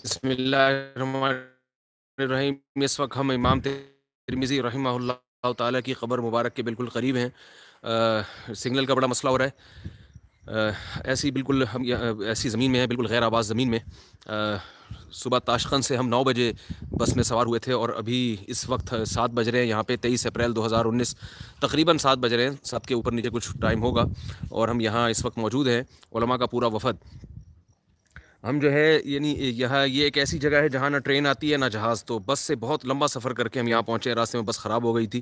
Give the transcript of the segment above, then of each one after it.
بسم اللہ الرحمن الرحیم۔ اس وقت ہم امام ترمذی رحمہ اللہ تعالیٰ کی قبر مبارک کے بالکل قریب ہیں۔ سگنل کا بڑا مسئلہ ہو رہا ہے۔ ایسی بالکل ہم ایسی زمین میں ہیں، بالکل غیر آباد زمین میں۔ صبح تاشقند سے ہم 9 بجے بس میں سوار ہوئے تھے اور ابھی اس وقت 7 بج رہے ہیں یہاں پہ، 23 اپریل 2019، تقریباً 7 بج رہے ہیں، 7 کے اوپر نیچے کچھ ٹائم ہوگا، اور ہم یہاں اس وقت موجود ہیں، علماء کا پورا وفد۔ ہم جو ہے یعنی یہاں یہ ایک ایسی جگہ ہے جہاں نہ ٹرین آتی ہے نہ جہاز، تو بس سے بہت لمبا سفر کر کے ہم یہاں پہنچے۔ راستے میں بس خراب ہو گئی تھی،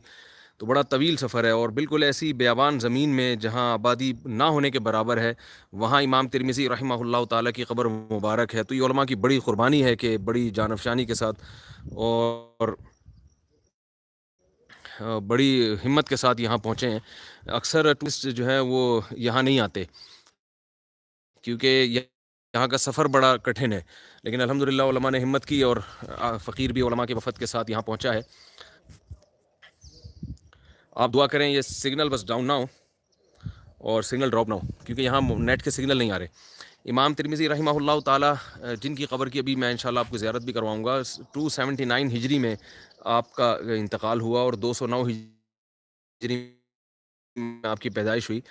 تو بڑا طویل سفر ہے، اور بالکل ایسی بیابان زمین میں جہاں آبادی نہ ہونے کے برابر ہے، وہاں امام ترمذی رحمہ اللہ تعالیٰ کی قبر مبارک ہے۔ تو یہ علماء کی بڑی قربانی ہے کہ بڑی جانفشانی کے ساتھ اور بڑی ہمت کے ساتھ یہاں پہنچے ہیں۔ اکثر ٹورسٹ جو ہیں وہ یہاں نہیں آتے کیونکہ یہاں کا سفر بڑا کٹھن ہے، لیکن الحمدللہ علماء نے ہمت کی اور فقیر بھی علماء کے وفد کے ساتھ یہاں پہنچا ہے۔ آپ دعا کریں یہ سگنل بس ڈاؤن نہ ہو اور سگنل ڈراپ نہ ہو، کیونکہ یہاں نیٹ کے سگنل نہیں آ رہے۔ امام ترمذی رحمہ اللہ تعالیٰ جن کی قبر کی ابھی میں انشاءاللہ آپ کو زیارت بھی کرواؤں گا، 279 ہجری میں آپ کا انتقال ہوا اور 209 ہجری میں آپ کی پیدائش ہوئی،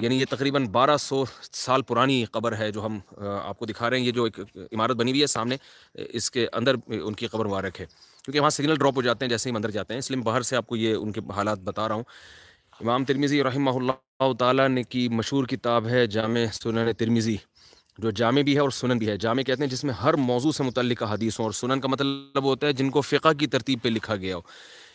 یعنی یہ تقریباً 1200 سال پرانی قبر ہے جو ہم آپ کو دکھا رہے ہیں۔ یہ جو ایک عمارت بنی ہوئی ہے سامنے، اس کے اندر ان کی قبر مبارک ہے، کیونکہ وہاں سگنل ڈراپ ہو جاتے ہیں جیسے ہی ہم اندر جاتے ہیں، اس لیے میں باہر سے آپ کو یہ ان کے حالات بتا رہا ہوں۔ امام ترمذی رحمہ اللہ تعالیٰ نے کی مشہور کتاب ہے جامع سنن ترمذی، جو جامع بھی ہے اور سنن بھی ہے۔ جامع کہتے ہیں جس میں ہر موضوع سے متعلق حدیث ہوں، اور سنن کا مطلب ہوتا ہے جن کو فقہ کی ترتیب پہ لکھا گیا ہو۔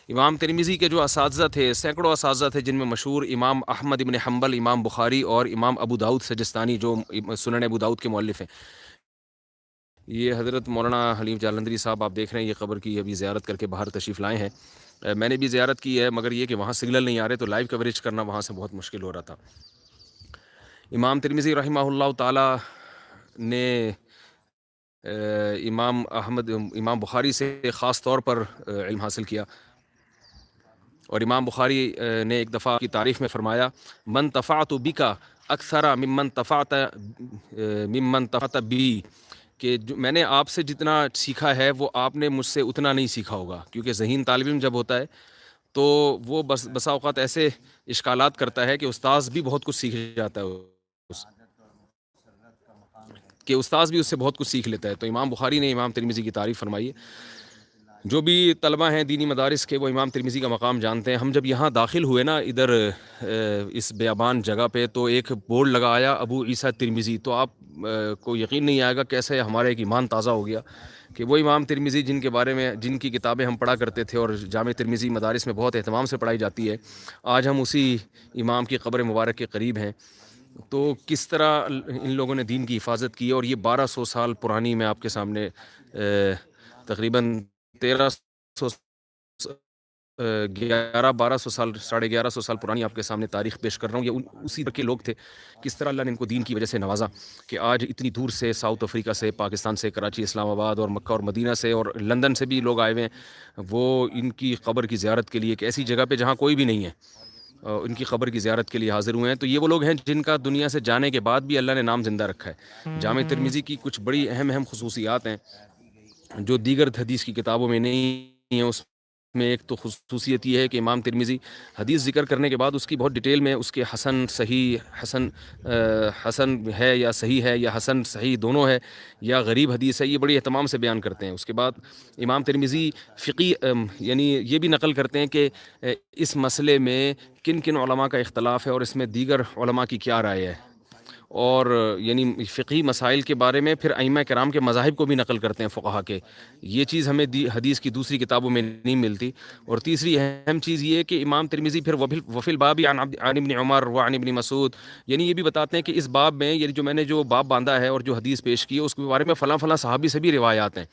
امام ترمذی کے جو اساتذہ تھے، سینکڑوں اساتذہ تھے، جن میں مشہور امام احمد ابن حنبل، امام بخاری اور امام ابو داؤد سجستانی جو سنن ابو داؤد کے مؤلف ہیں۔ یہ حضرت مولانا حلیم جالندری صاحب آپ دیکھ رہے ہیں، یہ قبر کی ابھی زیارت کر کے باہر تشریف لائے ہیں۔ میں نے بھی زیارت کی ہے، مگر یہ کہ وہاں سگنل نہیں آ رہے، تو لائیو کوریج کرنا وہاں سے بہت مشکل ہو رہا تھا۔ امام ترمذی رحمہ اللہ تعالیٰ نے امام بخاری سے خاص طور پر علم حاصل کیا، اور امام بخاری نے ایک دفعہ کی تعریف میں فرمایا، من تفعت بکا اکثر ممن تفعت بی، کہ میں نے آپ سے جتنا سیکھا ہے وہ آپ نے مجھ سے اتنا نہیں سیکھا ہوگا، کیونکہ ذہین طالب علم جب ہوتا ہے تو وہ بسا اوقات ایسے اشکالات کرتا ہے کہ استاذ بھی بہت کچھ سیکھ جاتا ہے، کہ استاذ بھی اس سے بہت کچھ سیکھ لیتا ہے۔ تو امام بخاری نے امام ترمذی کی تعریف فرمائی ہے۔ جو بھی طلبہ ہیں دینی مدارس کے، وہ امام ترمذی کا مقام جانتے ہیں۔ ہم جب یہاں داخل ہوئے نا ادھر اس بیابان جگہ پہ، تو ایک بورڈ لگا آیا ابو عیسیٰ ترمذی، تو آپ کو یقین نہیں آئے گا کیسے ہمارا ایک ایمان تازہ ہو گیا کہ وہ امام ترمذی جن کے بارے میں، جن کی کتابیں ہم پڑھا کرتے تھے اور جامع ترمذی مدارس میں بہت اہتمام سے پڑھائی جاتی ہے، آج ہم اسی امام کی قبر مبارک کے قریب ہیں۔ تو کس طرح ان لوگوں نے دین کی حفاظت کی، اور یہ 1200 سال پرانی، میں آپ کے سامنے تقریباً 1300 1200 سال 1150 سال پرانی آپ کے سامنے تاریخ پیش کر رہا ہوں۔ یہ اسی طرح کے لوگ تھے، کس طرح اللہ نے ان کو دین کی وجہ سے نوازا کہ آج اتنی دور سے، ساؤتھ افریقہ سے، پاکستان سے، کراچی، اسلام آباد اور مکہ اور مدینہ سے اور لندن سے بھی لوگ آئے ہوئے ہیں، وہ ان کی قبر کی زیارت کے لیے، ایک ایسی جگہ پہ جہاں کوئی بھی نہیں ہے، ان کی قبر کی زیارت کے لیے حاضر ہوئے ہیں۔ تو یہ وہ لوگ ہیں جن کا دنیا سے جانے کے بعد بھی اللہ نے نام زندہ رکھا ہے۔ جامع ترمذی کی کچھ بڑی اہم خصوصیات ہیں جو دیگر حدیث کی کتابوں میں نہیں ہیں۔ اس میں ایک تو خصوصیت یہ ہے کہ امام ترمذی حدیث ذکر کرنے کے بعد اس کی بہت ڈیٹیل میں اس کے حسن صحیح، حسن ہے یا صحیح ہے، یا حسن صحیح دونوں ہے، یا غریب حدیث ہے، یہ بڑی اہتمام سے بیان کرتے ہیں۔ اس کے بعد امام ترمذی فقی یعنی یہ بھی نقل کرتے ہیں کہ اس مسئلے میں کن کن علماء کا اختلاف ہے اور اس میں دیگر علماء کی کیا رائے ہے، اور یعنی فقہی مسائل کے بارے میں پھر ائمہ کرام کے مذاہب کو بھی نقل کرتے ہیں فقہا کے۔ یہ چیز ہمیں حدیث کی دوسری کتابوں میں نہیں ملتی۔ اور تیسری اہم چیز یہ ہے کہ امام ترمذی پھر وفی الباب عن ابن عمر وعن ابن مسعود، یعنی یہ بھی بتاتے ہیں کہ اس باب میں، یعنی جو میں نے جو باب باندھا ہے اور جو حدیث پیش کی ہے اس کے بارے میں فلاں فلاں صحابی سے بھی روایات ہیں۔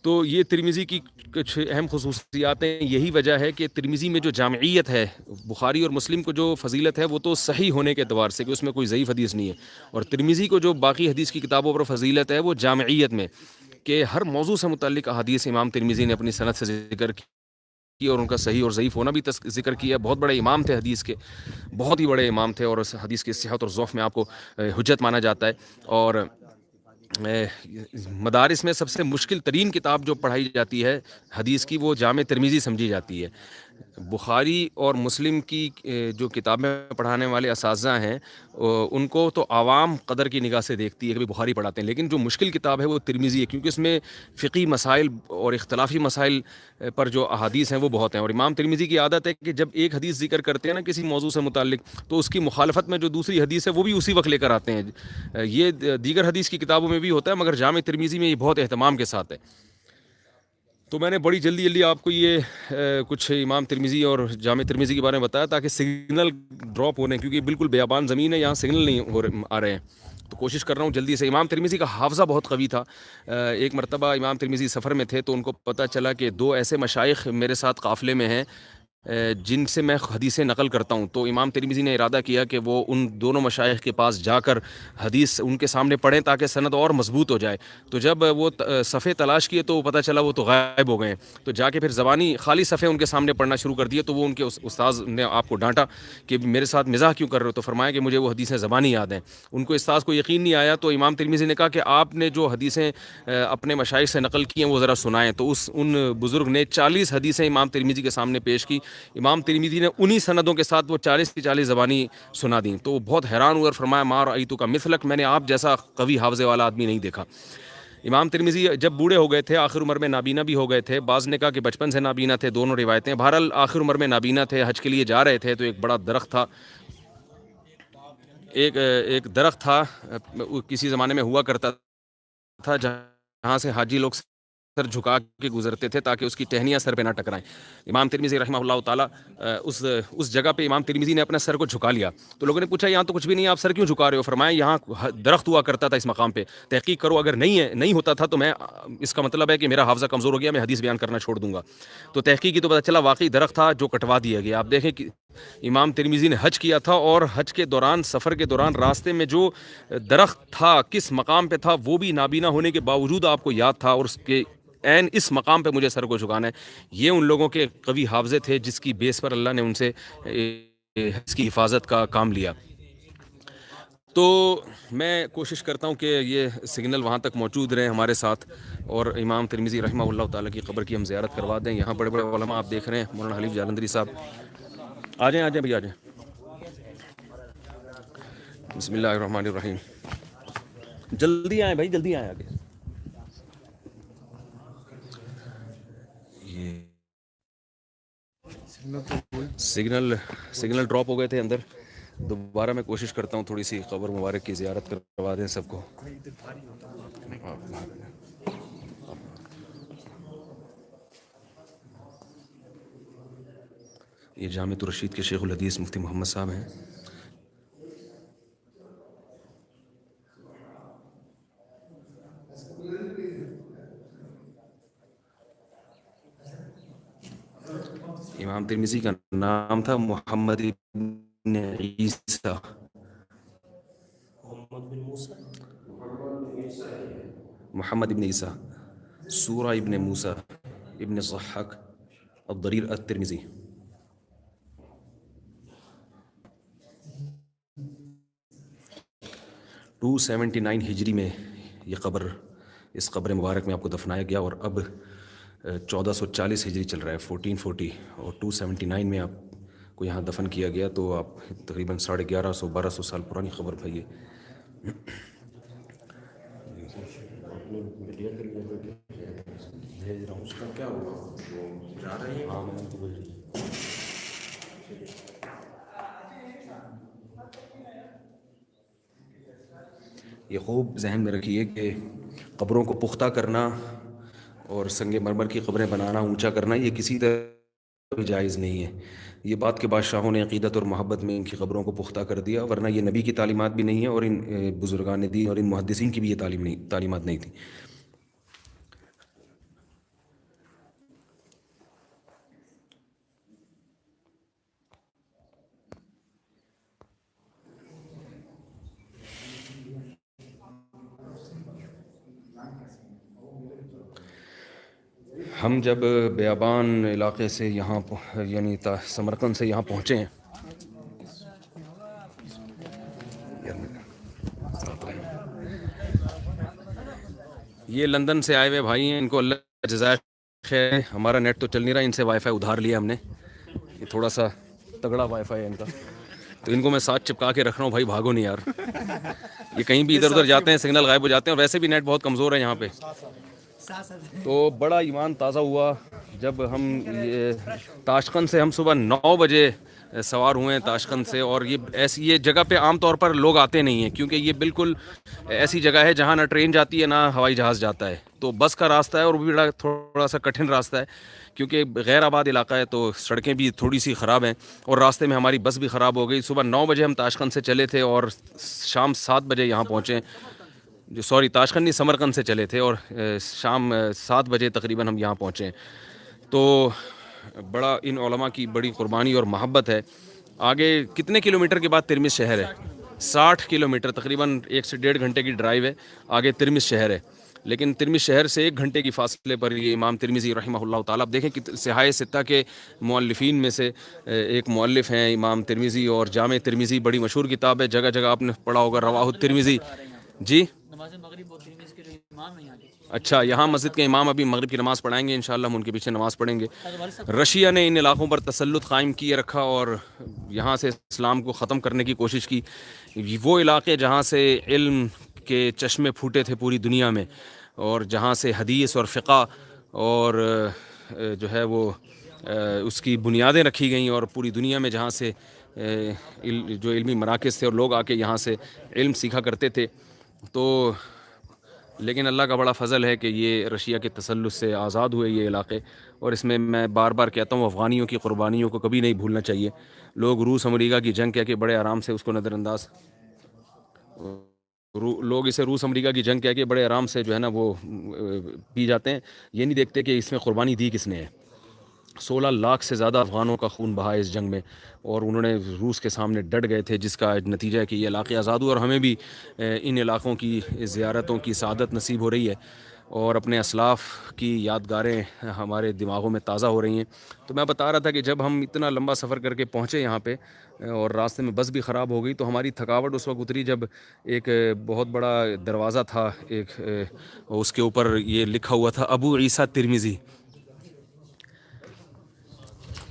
تو یہ ترمذی کی کچھ اہم خصوصیات ہیں۔ یہی وجہ ہے کہ ترمذی میں جو جامعیت ہے، بخاری اور مسلم کو جو فضیلت ہے، وہ تو صحیح ہونے کے اعتبار سے کہ اس میں کوئی ضعیف حدیث نہیں ہے، اور ترمذی کو جو باقی حدیث کی کتابوں پر فضیلت ہے وہ جامعیت میں، کہ ہر موضوع سے متعلق احادیث امام ترمذی نے اپنی سند سے ذکر کی اور ان کا صحیح اور ضعیف ہونا بھی ذکر کیا۔ بہت بڑے امام تھے حدیث کے، بہت ہی بڑے امام تھے، اور اس حدیث کی صحت اور ضعف میں آپ کو حجت مانا جاتا ہے۔ اور مدارس میں سب سے مشکل ترین کتاب جو پڑھائی جاتی ہے حدیث کی، وہ جامع ترمذی سمجھی جاتی ہے۔ بخاری اور مسلم کی جو کتابیں پڑھانے والے اساتذہ ہیں ان کو تو عوام قدر کی نگاہ سے دیکھتی ہے کہ بخاری پڑھاتے ہیں، لیکن جو مشکل کتاب ہے وہ ترمذی ہے، کیونکہ اس میں فقہی مسائل اور اختلافی مسائل پر جو احادیث ہیں وہ بہت ہیں، اور امام ترمذی کی عادت ہے کہ جب ایک حدیث ذکر کرتے ہیں نا کسی موضوع سے متعلق، تو اس کی مخالفت میں جو دوسری حدیث ہے وہ بھی اسی وقت لے کر آتے ہیں۔ یہ دیگر حدیث کی کتابوں میں بھی ہوتا ہے، مگر جامع ترمذی میں یہ بہت اہتمام کے ساتھ ہے۔ تو میں نے بڑی جلدی جلدی آپ کو یہ کچھ امام ترمذی اور جامع ترمذی کے بارے میں بتایا تاکہ سگنل ڈراپ ہونے، کیونکہ بالکل بیابان زمین ہے، یہاں سگنل نہیں آ رہے ہیں، تو کوشش کر رہا ہوں جلدی سے۔ امام ترمذی کا حافظہ بہت قوی تھا۔ ایک مرتبہ امام ترمذی سفر میں تھے تو ان کو پتہ چلا کہ دو ایسے مشائخ میرے ساتھ قافلے میں ہیں جن سے میں حدیثیں نقل کرتا ہوں، تو امام ترمذی نے ارادہ کیا کہ وہ ان دونوں مشائخ کے پاس جا کر حدیث ان کے سامنے پڑھیں تاکہ سند اور مضبوط ہو جائے۔ تو جب وہ صفحے تلاش کیے تو پتہ چلا وہ تو غائب ہو گئے ہیں، تو جا کے پھر زبانی خالی صفحے ان کے سامنے پڑھنا شروع کر دیے، تو وہ ان کے استاذ نے آپ کو ڈانٹا کہ میرے ساتھ مزاح کیوں کر رہے ہو، تو فرمایا کہ مجھے وہ حدیثیں زبانی یاد ہیں۔ ان کو استاذ کو یقین نہیں آیا، تو امام ترمذی نے کہا کہ آپ نے جو حدیثیں اپنے مشائخ سے نقل کی ہیں وہ ذرا سنائیں، تو ان بزرگ نے 40 حدیثیں امام ترمذی کے سامنے پیش کی۔ امام ترمذی نے انہی سندوں کے ساتھ وہ 40 کی 40 زبانی سنا دیں، تو وہ بہت حیران ہوئے اور فرمایا ما رأیت کا مثلک، میں نے آپ جیسا قوی حافظے والا آدمی نہیں دیکھا۔ امام ترمذی جب بوڑھے ہو گئے تھے، آخر عمر میں نابینا بھی ہو گئے تھے، بعض نے کہا کہ بچپن سے نابینا تھے، دونوں روایتیں، بہرحال آخر عمر میں نابینا تھے، حج کے لیے جا رہے تھے تو ایک بڑا درخت تھا، ایک درخت تھا کسی زمانے میں ہوا کرتا تھا جہاں سے حاجی لوگ سر جھکا کے گزرتے تھے تاکہ اس کی ٹہنیاں سر پہ نہ ٹکرائیں۔ امام ترمذی رحمہ اللہ تعالیٰ اس جگہ پہ امام ترمذی نے اپنا سر کو جھکا لیا، تو لوگوں نے پوچھا یہاں تو کچھ بھی نہیں ہے، آپ سر کیوں جھکا رہے ہو؟ فرمایا یہاں درخت ہوا کرتا تھا اس مقام پہ، تحقیق کرو، اگر نہیں ہوتا تھا تو میں اس کا مطلب ہے کہ میرا حافظہ کمزور ہو گیا، میں حدیث بیان کرنا چھوڑ دوں گا۔ تو تحقیق کی تو پتہ چلا واقعی درخت تھا جو کٹوا دیا گیا۔ آپ دیکھیں کہ امام ترمذی نے حج کیا تھا اور حج کے دوران، سفر کے دوران راستے میں جو درخت تھا کس مقام پہ تھا وہ بھی نابینا ہونے کے باوجود آپ کو یاد تھا، اور اس کے عین اس مقام پہ مجھے سر کو جھکانا ہے۔ یہ ان لوگوں کے قوی حافظے تھے جس کی بیس پر اللہ نے ان سے حج کی حفاظت کا کام لیا۔ تو میں کوشش کرتا ہوں کہ یہ سگنل وہاں تک موجود رہے ہمارے ساتھ، اور امام ترمذی رحمہ اللہ تعالیٰ کی قبر کی ہم زیارت کروا دیں۔ یہاں بڑے بڑے علماء آپ دیکھ رہے ہیں، مولانا حلیف جالندری صاحب، آ جائیں بھائی آ جائیں۔ بسم اللہ الرحمن الرحیم، جلدی آئیں بھائی، جلدی آئیں آگے۔ سگنل ڈراپ ہو گئے تھے اندر، دوبارہ میں کوشش کرتا ہوں تھوڑی سی قبر مبارک کی زیارت کروا دیں سب کو۔ یہ جامع الرشید کے شیخ الحدیث مفتی محمد صاحب ہیں۔ امام ترمذی کا نام تھا محمد ابن عیسیٰ، محمد ابن عیسیٰ، سورہ ابن موسیٰ ابن ضحاک الضریر الترمذی۔ ٹو 79 ہجری میں یہ قبر، اس قبر مبارک میں آپ کو دفنایا گیا، اور اب 1440 ہجری چل رہا ہے، 1440، اور 279 میں آپ کو یہاں دفن کیا گیا، تو آپ تقریباً 1150-1200 سال پرانی خبر بھائی ہے۔ بھیج رہا ہوں، اس کا کیا ہوا، وہ جا رہے ہیں؟ ہاں میں تو بھیج رہی ہوں۔ یہ خوب ذہن میں رکھیے کہ قبروں کو پختہ کرنا اور سنگ مرمر کی قبریں بنانا، اونچا کرنا، یہ کسی طرح بھی جائز نہیں ہے۔ یہ بات کے بادشاہوں نے عقیدت اور محبت میں ان کی قبروں کو پختہ کر دیا، ورنہ یہ نبی کی تعلیمات بھی نہیں ہے، اور ان بزرگان دین اور ان محدثین کی بھی یہ تعلیمات نہیں تھی۔ ہم جب بیابان علاقے سے یہاں یعنی سمرقند سے یہاں پہنچے ہیں، یہ لندن سے آئے ہوئے بھائی ہیں، ان کو اللہ جزائے خیر. ہمارا نیٹ تو چل نہیں رہا، ان سے وائی فائی ادھار لیا ہم نے. یہ تھوڑا سا تگڑا وائی فائی ہے ان کا، تو ان کو میں ساتھ چپکا کے رکھ رہا ہوں. بھائی بھاگو نہیں یار، یہ کہیں بھی ادھر ادھر جاتے ہیں سگنل غائب ہو جاتے ہیں، اور ویسے بھی نیٹ بہت کمزور ہے یہاں پہ. تو بڑا ایمان تازہ ہوا جب ہم تاشقند سے ہم صبح 9 بجے سوار ہوئے ہیں تاشقند سے. اور یہ جگہ پہ عام طور پر لوگ آتے نہیں ہیں، کیونکہ یہ بالکل ایسی جگہ ہے جہاں نہ ٹرین جاتی ہے نہ ہوائی جہاز جاتا ہے. تو بس کا راستہ ہے، اور وہ بھی تھوڑا سا کٹھن راستہ ہے، کیونکہ غیر آباد علاقہ ہے، تو سڑکیں بھی تھوڑی سی خراب ہیں. اور راستے میں ہماری بس بھی خراب ہو گئی. صبح 9 بجے ہم تاشقند سے چلے تھے اور شام 7 بجے یہاں پہنچے. تاشقند نہیں، سمرقند سے چلے تھے، اور شام 7 بجے تقریباً ہم یہاں پہنچے. تو بڑا ان علماء کی بڑی قربانی اور محبت ہے. آگے کتنے کلومیٹر کے بعد ترمذ شہر ہے؟ 60 کلومیٹر، تقریباً 1 سے 1.5 گھنٹے کی ڈرائیو ہے. آگے ترمذ شہر ہے، لیکن ترمذ شہر سے 1 گھنٹے کی فاصلے پر یہ امام ترمذی رحمہ اللہ تعالیٰ. آپ دیکھیں صحاح ستہ کے مؤلفین میں سے ایک مؤلف ہیں امام ترمذی، اور جامع ترمذی بڑی مشہور کتاب ہے، جگہ جگہ آپ نے پڑھا ہوگا رواہ الترمذی. جی نماز مغرب اور ترمذ کے جو امام ہیں یہاں کے. اچھا، یہاں مسجد کے امام ابھی مغرب کی نماز پڑھائیں گے انشاءاللہ، ہم ان کے پیچھے نماز پڑھیں گے. رشیا نے ان علاقوں پر تسلط قائم کیے رکھا اور یہاں سے اسلام کو ختم کرنے کی کوشش کی. وہ علاقے جہاں سے علم کے چشمے پھوٹے تھے پوری دنیا میں، اور جہاں سے حدیث اور فقہ اور جو ہے وہ اس کی بنیادیں رکھی گئیں، اور پوری دنیا میں جہاں سے جو علمی مراکز تھے اور لوگ آ کے یہاں سے علم سیکھا کرتے تھے. تو لیکن اللہ کا بڑا فضل ہے کہ یہ رشیا کے تسلط سے آزاد ہوئے یہ علاقے. اور اس میں بار بار کہتا ہوں افغانیوں کی قربانیوں کو کبھی نہیں بھولنا چاہیے. لوگ روس امریکہ کی جنگ کہہ کے بڑے آرام سے اس کو نظر انداز لوگ اسے روس امریکہ کی جنگ کہہ کے بڑے آرام سے جو ہے نا وہ پی جاتے ہیں. یہ نہیں دیکھتے کہ اس میں قربانی دی کس نے ہے. 16 لاکھ سے زیادہ افغانوں کا خون بہا ہے اس جنگ میں، اور انہوں نے روس کے سامنے ڈٹ گئے تھے، جس کا نتیجہ ہے کہ یہ علاقے آزاد ہوئے. اور ہمیں بھی ان علاقوں کی زیارتوں کی سعادت نصیب ہو رہی ہے، اور اپنے اسلاف کی یادگاریں ہمارے دماغوں میں تازہ ہو رہی ہیں. تو میں بتا رہا تھا کہ جب ہم اتنا لمبا سفر کر کے پہنچے یہاں پہ، اور راستے میں بس بھی خراب ہو گئی، تو ہماری تھکاوٹ اس وقت اتری جب ایک بہت بڑا دروازہ تھا، ایک اس کے اوپر یہ لکھا ہوا تھا ابو عیسیٰ ترمذی.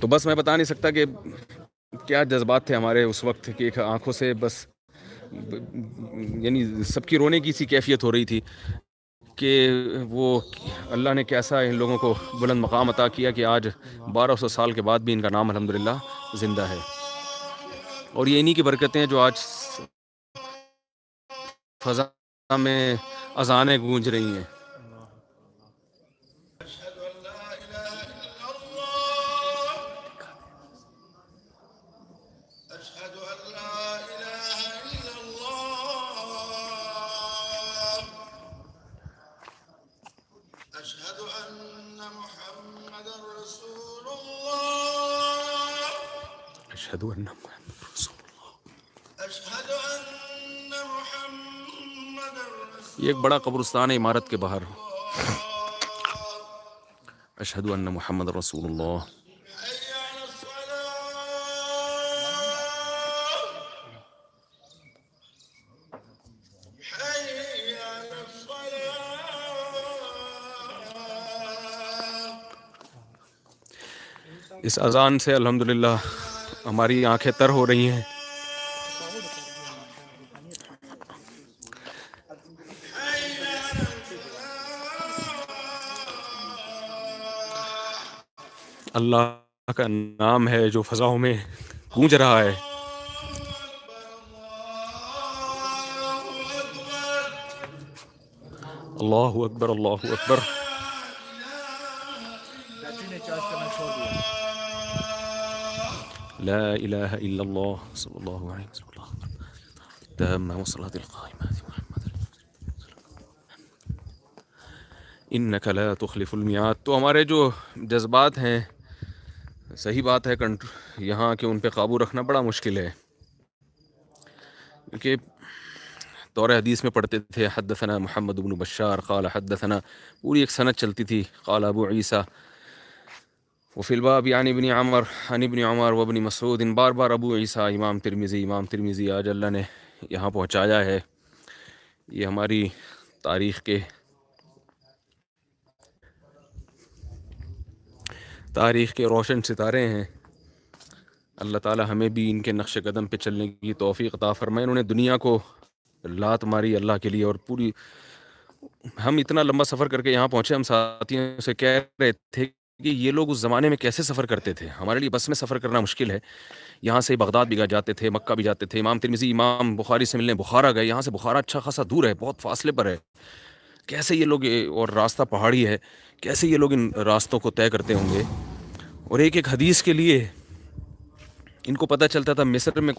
تو بس میں بتا نہیں سکتا کہ کیا جذبات تھے ہمارے اس وقت، کہ ایک آنکھوں سے بس یعنی سب کی رونے کی سی کیفیت ہو رہی تھی کہ وہ اللہ نے کیسا ان لوگوں کو بلند مقام عطا کیا کہ آج 1200 سال کے بعد بھی ان کا نام الحمدللہ زندہ ہے. اور یہ انہی کی برکتیں ہیں جو آج فضا میں اذانیں گونج رہی ہیں. اشہد ان محمد رسول یہ ایک بڑا قبرستان ہے عمارت کے باہر. اشہد ان محمد رسول اللہ. اس اذان سے الحمدللہ ہماری آنکھیں تر ہو رہی ہیں. اللہ کا نام ہے جو فضاؤں میں گونج رہا ہے. اللہ اکبر، اللہ اکبر. لا الہ الا اللہ صلی اللہ علیہ وسلم التامہ والصلاۃ القائمہ محمد انک لا تخلف المیعاد. تو ہمارے جو جذبات ہیں، صحیح بات ہے یہاں کہ ان پہ قابو رکھنا بڑا مشکل ہے، کیونکہ دور حدیث میں پڑھتے تھے حدثنا محمد بن بشار قال حدثنا، پوری ایک سند چلتی تھی، قال ابو عیسیٰ وفی الباب یعنی ابن عمر عن ابن عمر وابن مسعود. بار بار ابو عیسیٰ، امام ترمذی. آج اللہ نے یہاں پہنچایا ہے. یہ ہماری تاریخ کے تاریخ کے روشن ستارے ہیں. اللہ تعالی ہمیں بھی ان کے نقش قدم پہ چلنے کی توفیق عطا فرمائے. انہوں نے دنیا کو لات ماری اللہ کے لیے، اور پوری ہم اتنا لمبا سفر کر کے یہاں پہنچے. ہم ساتھیوں سے کہہ رہے تھے کہ یہ لوگ اس زمانے میں کیسے سفر کرتے تھے. ہمارے لیے بس میں سفر کرنا مشکل ہے. یہاں سے بغداد بھی جاتے تھے، مکہ بھی جاتے تھے. امام ترمذی امام بخاری سے ملنے بخارا گئے. یہاں سے بخارا اچھا خاصا دور ہے، بہت فاصلے پر ہے. کیسے یہ لوگ، اور راستہ پہاڑی ہے، کیسے یہ لوگ ان راستوں کو طے کرتے ہوں گے. اور ایک ایک حدیث کے لیے ان کو پتہ چلتا تھا. مصر میں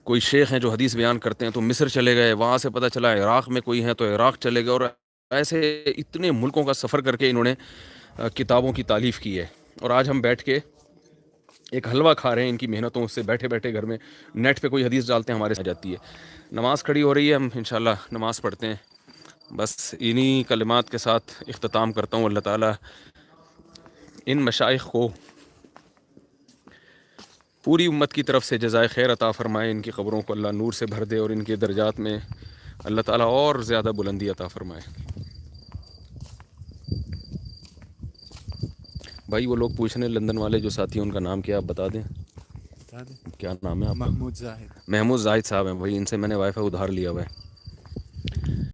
کوئی شیخ ہیں جو حدیث بیان کرتے ہیں تو مصر چلے گئے، وہاں سے پتہ چلا عراق میں کوئی ہیں تو عراق چلے گئے. اور ایسے اتنے ملکوں کا سفر کر کے انہوں نے کتابوں کی تالیف کی ہے. اور آج ہم بیٹھ کے ایک حلوہ کھا رہے ہیں ان کی محنتوں سے. بیٹھے بیٹھے گھر میں نیٹ پہ کوئی حدیث ڈالتے ہیں، ہمارے ساتھ جاتی ہے. نماز کھڑی ہو رہی ہے، ہم انشاءاللہ نماز پڑھتے ہیں. بس انہی کلمات کے ساتھ اختتام کرتا ہوں. اللہ تعالیٰ ان مشائخ کو پوری امت کی طرف سے جزائے خیر عطا فرمائے. ان کی قبروں کو اللہ نور سے بھر دے، اور ان کے درجات میں اللہ تعالیٰ اور زیادہ بلندی عطا فرمائے. بھائی وہ لوگ پوچھ رہے ہیں لندن والے جو ساتھی ہیں، ان کا نام کیا آپ بتا دیں. کیا نام ہے آپ کا؟ محمود زاہد. محمود زاہد صاحب ہیں. وہی ان سے میں نے وائی فائی ادھار لیا ہوا ہے.